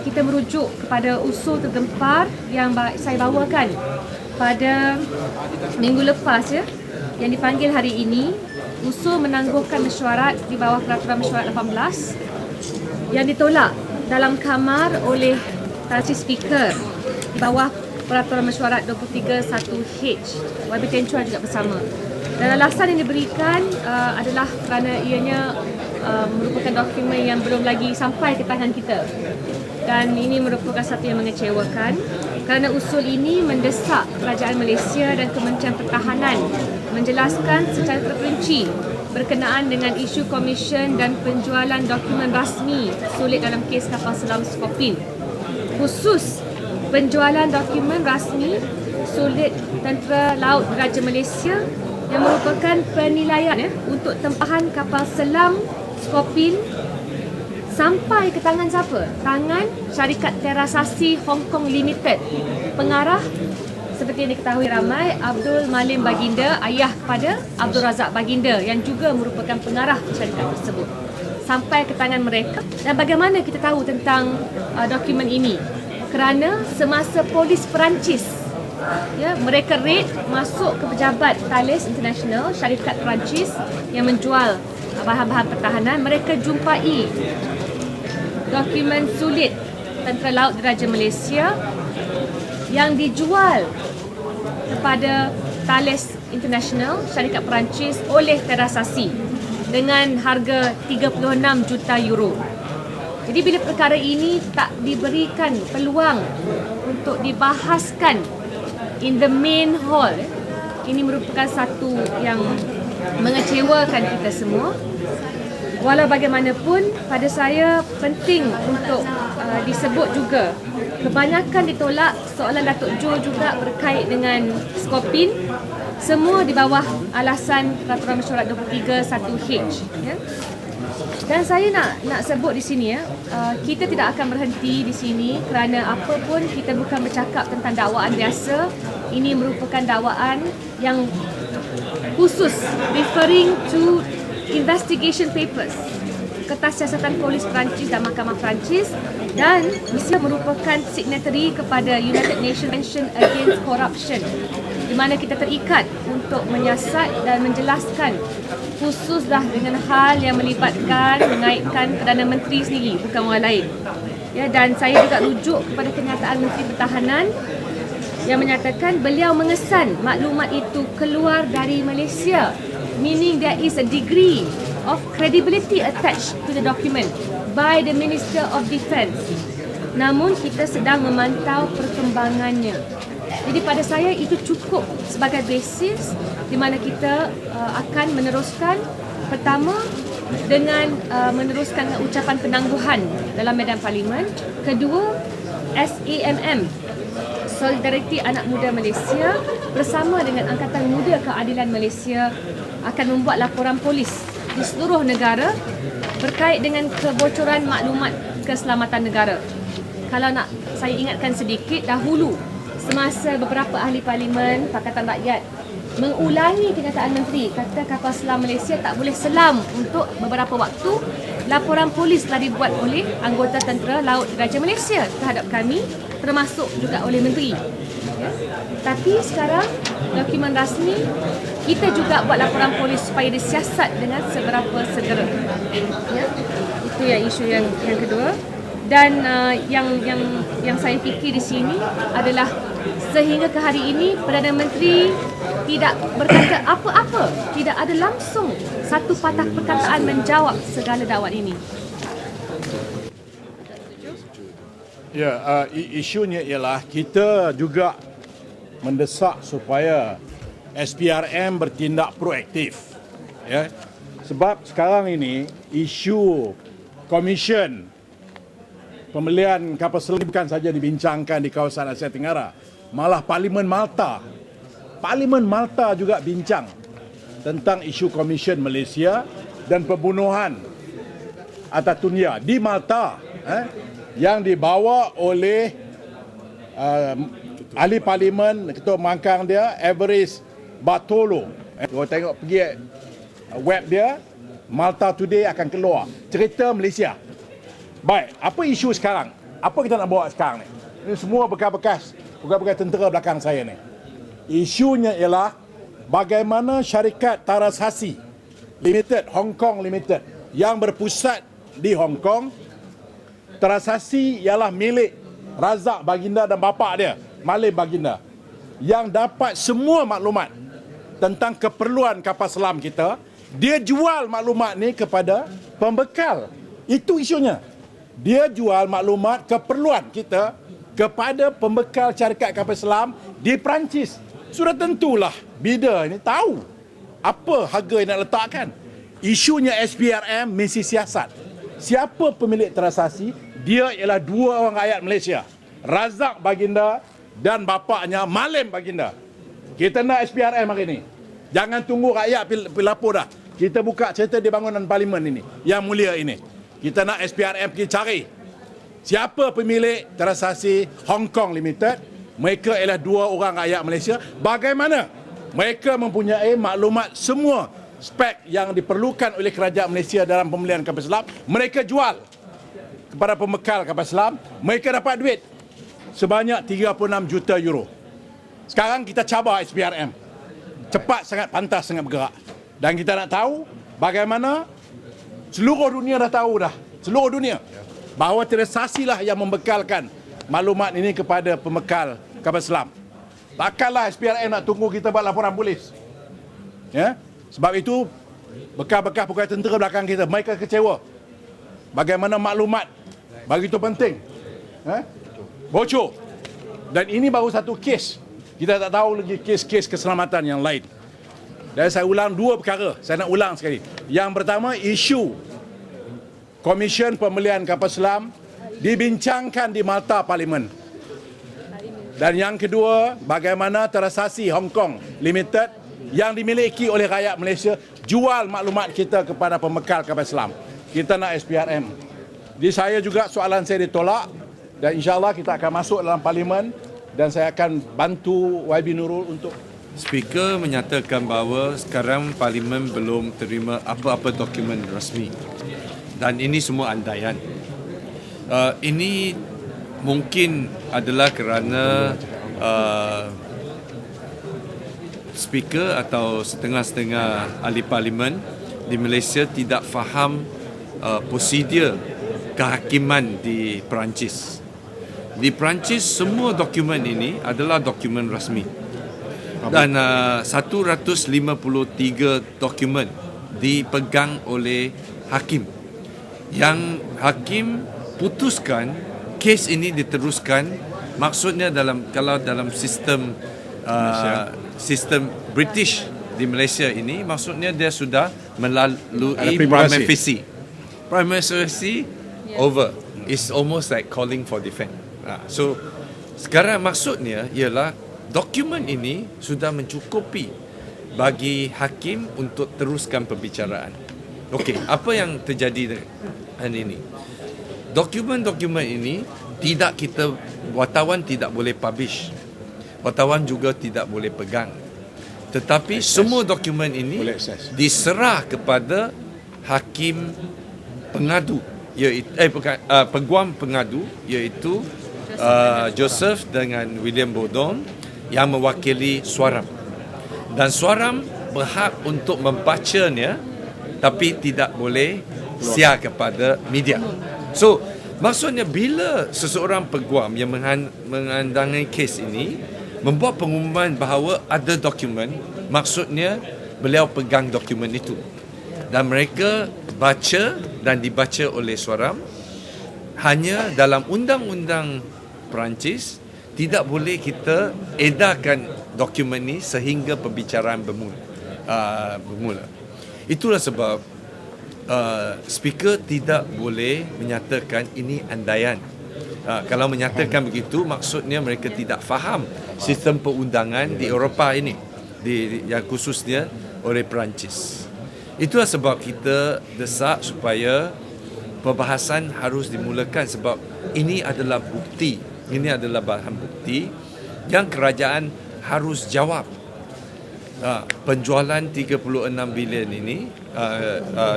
Kita merujuk kepada usul tergempar yang saya bawakan pada minggu lepas yang dipanggil hari ini, usul menangguhkan mesyuarat di bawah Peraturan Mesyuarat 18 yang ditolak dalam kamar oleh Tan Sri Speaker di bawah Peraturan Mesyuarat 23(1)H. YB Ten Chua juga bersama. Dan alasan yang diberikan adalah kerana ianya merupakan dokumen yang belum lagi sampai ke tangan kita. Dan ini merupakan satu yang mengecewakan kerana usul ini mendesak Kerajaan Malaysia dan Kementerian Pertahanan menjelaskan secara terperinci berkenaan dengan isu komisen dan penjualan dokumen rasmi sulit dalam kes kapal selam Skopin. Khusus penjualan dokumen rasmi sulit Tentera Laut Diraja Malaysia yang merupakan penilaian untuk tempahan kapal selam Skopin sampai ke tangan siapa? Tangan syarikat Terasasi Hong Kong Limited. Pengarah seperti yang diketahui ramai, Abdul Malim Baginda, ayah kepada Abdul Razak Baginda yang juga merupakan pengarah syarikat tersebut. Sampai ke tangan mereka. Dan bagaimana kita tahu tentang dokumen ini? Kerana semasa polis Perancis mereka raid masuk ke pejabat Thales International, syarikat Perancis yang menjual bahan-bahan pertahanan, mereka jumpai dokumen sulit Tentera Laut Diraja Malaysia yang dijual kepada Thales International, syarikat Perancis oleh Terasasi dengan harga 36 juta euro. Jadi bila perkara ini tak diberikan peluang untuk dibahaskan in the main hall, ini merupakan satu yang mengecewakan kita semua. Walau bagaimanapun, pada saya penting untuk disebut juga kebanyakan ditolak soalan Datuk Jo juga berkait dengan Skopin, semua di bawah alasan Peraturan Mesyuarat 23(1)H. Dan saya nak sebut di sini kita tidak akan berhenti di sini kerana apa pun kita bukan bercakap tentang dakwaan biasa. Ini merupakan dakwaan yang khusus referring to investigation papers, kertas siasatan polis Perancis dan Mahkamah Perancis, dan Malaysia merupakan signatory kepada United Nations Convention Against Corruption, di mana kita terikat untuk menyiasat dan menjelaskan khususlah dengan hal yang melibatkan mengaitkan Perdana Menteri sendiri, bukan orang lain. Dan saya juga rujuk kepada kenyataan Menteri Pertahanan yang menyatakan beliau mengesan maklumat itu keluar dari Malaysia, meaning there is a degree of credibility attached to the document by the Minister of Defence. Namun kita sedang memantau perkembangannya. Jadi pada saya itu cukup sebagai basis di mana kita akan meneruskan, pertama dengan meneruskan ucapan penangguhan dalam medan parlimen, kedua SAMM, Solidariti Anak Muda Malaysia bersama dengan Angkatan Muda Keadilan Malaysia akan membuat laporan polis di seluruh negara berkait dengan kebocoran maklumat keselamatan negara. Kalau nak saya ingatkan sedikit, dahulu semasa beberapa ahli parlimen Pakatan Rakyat mengulangi kenyataan menteri kata kapal selam Malaysia tak boleh selam untuk beberapa waktu, laporan polis telah dibuat oleh anggota Tentera Laut Diraja Malaysia terhadap kami, termasuk juga oleh menteri. Tapi sekarang dokumen rasmi, kita juga buat laporan polis supaya disiasat dengan seberapa segera. Itu yang isu yang kedua. Dan yang saya fikir di sini adalah sehingga ke hari ini Perdana Menteri tidak berkata apa-apa, tidak ada langsung satu patah perkataan menjawab segala dakwaan ini. Isunya ialah kita juga mendesak supaya SPRM bertindak proaktif. Sebab sekarang ini isu komisen pembelian kapal selam bukan saja dibincangkan di kawasan Asia Tenggara, malah Parlimen Malta juga bincang tentang isu komisen Malaysia dan pembunuhan Atatürk di Malta yang dibawa oleh ahli parlimen, ketua mangkang dia Everest Bartolo. Kalau tengok pergi web dia, Malta Today akan keluar cerita Malaysia. Baik, apa isu sekarang? Apa kita nak bawa sekarang ni? Ini semua bekas-bekas tentera belakang saya ni. Isunya ialah bagaimana syarikat Tarasasi Limited, Hong Kong Limited, yang berpusat di Hong Kong. Tarasasi ialah milik Razak Baginda dan bapa dia, Malim Baginda, yang dapat semua maklumat tentang keperluan kapal selam kita. Dia jual maklumat ni kepada pembekal. Itu isunya. Dia jual maklumat keperluan kita kepada pembekal syarikat kapal selam di Perancis. Sudah tentulah bidar ni tahu apa harga yang nak letakkan. Isunya SPRM misi siasat. Siapa pemilik transaksi? Dia ialah dua orang rakyat Malaysia, Razak Baginda dan bapaknya Malim Baginda. Kita nak SPRM hari ini. Jangan tunggu rakyat lapor dah. Kita buka cerita di bangunan parlimen ini, yang mulia ini. Kita nak SPRM pergi cari siapa pemilik transaksi Hong Kong Limited. Mereka ialah dua orang rakyat Malaysia. Bagaimana mereka mempunyai maklumat semua spek yang diperlukan oleh kerajaan Malaysia dalam pembelian kapal selam. Mereka jual kepada pembekal kapal selam. Mereka dapat duit sebanyak 36 juta euro. Sekarang kita cabar SPRM. Cepat sangat, pantas sangat bergerak. Dan kita nak tahu bagaimana seluruh dunia dah tahu dah. Seluruh dunia. Bahawa Tarasasi lah yang membekalkan maklumat ini kepada pembekal kapal selam. Takkanlah SPRM nak tunggu kita buat laporan polis. Ya? Sebab itu bekas-bekas pegawai tentera belakang kita, mereka kecewa. Bagaimana maklumat begitu penting. Bocor. Dan ini baru satu kes. Kita tak tahu lagi kes-kes keselamatan yang lain. Dan saya ulang dua perkara. Saya nak ulang sekali. Yang pertama, isu Komisen Pembelian Kapal Selam dibincangkan di Malta Parlimen. Dan yang kedua, bagaimana Tarasasi Hong Kong Limited yang dimiliki oleh rakyat Malaysia jual maklumat kita kepada pembekal kapal selam. Kita nak SPRM. Di saya juga soalan saya ditolak dan insya-Allah kita akan masuk dalam parlimen dan saya akan bantu YB Nurul untuk. Speaker menyatakan bahawa sekarang parlimen belum terima apa-apa dokumen rasmi dan ini semua andaian. Ini mungkin adalah kerana speaker atau setengah-setengah ahli parlimen di Malaysia tidak faham prosedur kehakiman di Perancis. Di Perancis semua dokumen ini adalah dokumen rasmi. Dan 153 dokumen dipegang oleh hakim. Yang hakim putuskan kes ini diteruskan, maksudnya kalau dalam sistem sistem British di Malaysia ini, maksudnya dia sudah melalui prima facie. Prima facie over. It's almost like calling for defence. So sekarang maksudnya ialah dokumen ini sudah mencukupi bagi hakim untuk teruskan perbicaraan. Okey, apa yang terjadi dengan ini? Dokumen-dokumen ini tidak kita, wartawan tidak boleh publish. Wartawan juga tidak boleh pegang. Tetapi semua dokumen ini diserah kepada hakim pengadu, iaitu peguam pengadu, iaitu Joseph dengan William Bodon yang mewakili Swaram. Dan Swaram berhak untuk membacanya tapi tidak boleh share kepada media. So, maksudnya bila seseorang peguam yang mengandangi kes ini membuat pengumuman bahawa ada dokumen, maksudnya beliau pegang dokumen itu. Dan mereka baca dan dibaca oleh Swaram. Hanya dalam undang-undang Perancis tidak boleh kita edarkan dokumen ini sehingga perbicaraan bermula. Itulah sebab speaker tidak boleh menyatakan ini andaian. Kalau menyatakan begitu, maksudnya mereka tidak faham sistem perundangan di Eropah ini, yang khususnya oleh Perancis. Itulah sebab kita desak supaya perbahasan harus dimulakan, sebab ini adalah bukti. Ini adalah bahan bukti yang kerajaan harus jawab. Penjualan 36 bilion ini,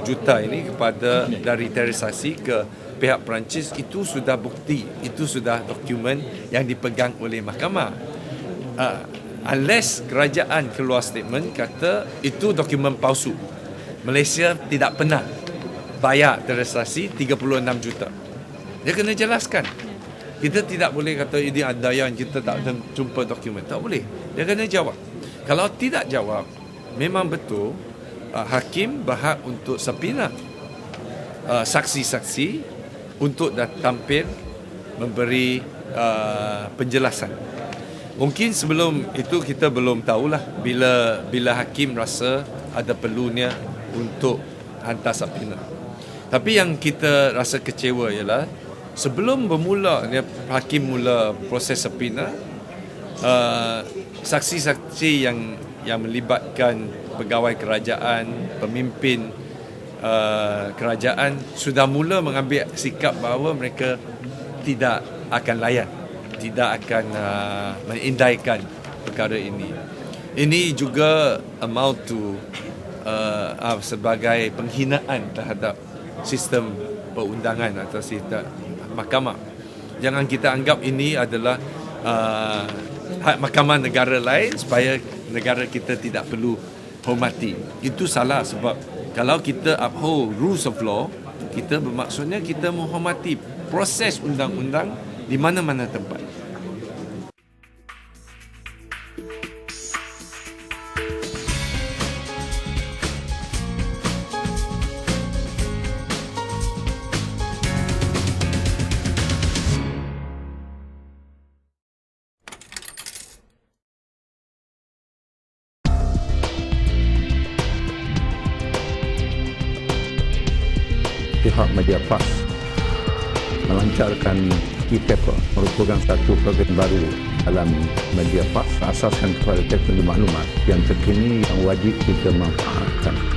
juta ini kepada dari Tarasasi ke pihak Perancis itu sudah bukti, itu sudah dokumen yang dipegang oleh mahkamah. Unless kerajaan keluar statement kata itu dokumen palsu, Malaysia tidak pernah bayar transaksi 36 juta. Dia kena jelaskan. Kita tidak boleh kata ini ada yang kita tak jumpa dokumen. Tak boleh. Dia kena jawab. Kalau tidak jawab, memang betul hakim berhak untuk subpoena saksi-saksi untuk tampil memberi penjelasan. Mungkin sebelum itu kita belum tahulah bila hakim rasa ada perlunya untuk hantar subpoena. Tapi yang kita rasa kecewa ialah sebelum bermula hakim mula proses subpoena, saksi-saksi yang melibatkan pegawai kerajaan, pemimpin kerajaan sudah mula mengambil sikap bahawa mereka tidak akan layan, tidak akan mengindaikan perkara ini. Ini juga amount to sebagai penghinaan terhadap sistem perundangan atau sistem mahkamah. Jangan kita anggap ini adalah hak mahkamah negara lain supaya negara kita tidak perlu hormati. Itu salah, sebab kalau kita uphold rules of law, kita bermaksudnya kita menghormati proses undang-undang di mana-mana tempat. Pihak Mediapas melancarkan e-paper, merupakan satu program baru dalam Mediapas, asaskan kepada teknologi maklumat yang terkini yang wajib kita manfaatkan.